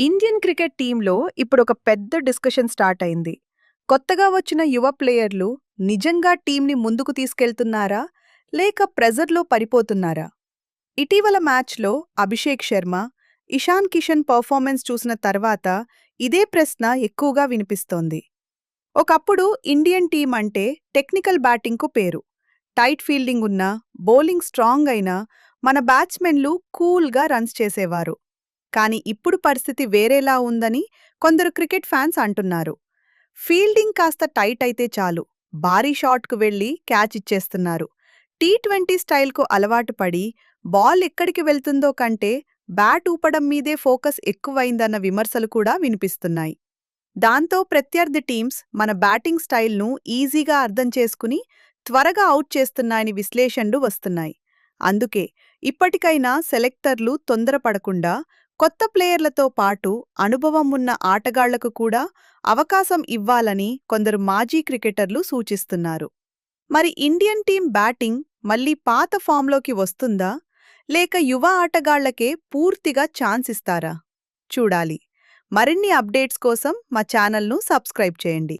Indian cricket టీంలో ఇప్పుడొక పెద్ద డిస్కషన్ స్టార్ట్ అయింది. కొత్తగా వచ్చిన యువ ప్లేయర్లు నిజంగా టీంని ముందుకు తీసుకెళ్తున్నారా? లేక ప్రెజర్‌లో పడిపోతున్నారా? ఇటీవల మ్యాచ్‌లో అభిషేక్ శర్మ, ఇషాన్ కిషన్ పర్ఫార్మెన్స్ చూసిన తర్వాత ఇదే ప్రశ్న ఎక్కువగా వినిపిస్తోంది. ఒకప్పుడు ఇండియన్ టీం అంటే టెక్నికల్ బ్యాటింగ్‌కు పేరు. టైట్ ఫీల్డింగ్ ఉన్నా, బౌలింగ్ స్ట్రాంగ్ అయినా మన బ్యాట్స్‌మెన్‌లు కూల్‌గా రన్స్ చేసేవారు. కానీ ఇప్పుడు పరిస్థితి వేరేలా ఉందని కొందరు క్రికెట్ ఫ్యాన్స్ అంటున్నారు. ఫీల్డింగ్ కాస్త టైట్ అయితే చాలు, భారీ షాట్‌కు వెళ్లి క్యాచ్ ఇచ్చేస్తున్నారు. టీ20 స్టైల్‌కు అలవాటు పడి బాల్ ఎక్కడికి వెళ్తుందో కంటే బ్యాట్ ఊపడం మీదే ఫోకస్ ఎక్కువైందన్న విమర్శలు కూడా వినిపిస్తున్నాయి. దాంతో ప్రత్యర్థి టీమ్స్ మన బ్యాటింగ్ స్టైల్‌ను ఈజీగా అర్థం చేసుకుని త్వరగా అవుట్ చేస్తున్నాయని విశ్లేషణలు వస్తున్నాయి. అందుకే ఇప్పటికైనా సెలెక్టర్లు తొందరపడకుండా కొత్త ప్లేయర్లతో పాటు అనుభవం ఉన్న ఆటగాళ్లకు కూడా అవకాశం ఇవ్వాలని కొందరు మాజీ క్రికెటర్లు సూచిస్తున్నారు. మరి ఇండియన్ టీం బ్యాటింగ్ మళ్లీ పాత ఫామ్‌లోకి వస్తుందా? లేక యువ ఆటగాళ్లకే పూర్తిగా ఛాన్స్ ఇస్తారా? చూడాలి. మరిన్ని అప్డేట్స్ కోసం మా ఛానల్‌ను సబ్స్క్రైబ్ చేయండి.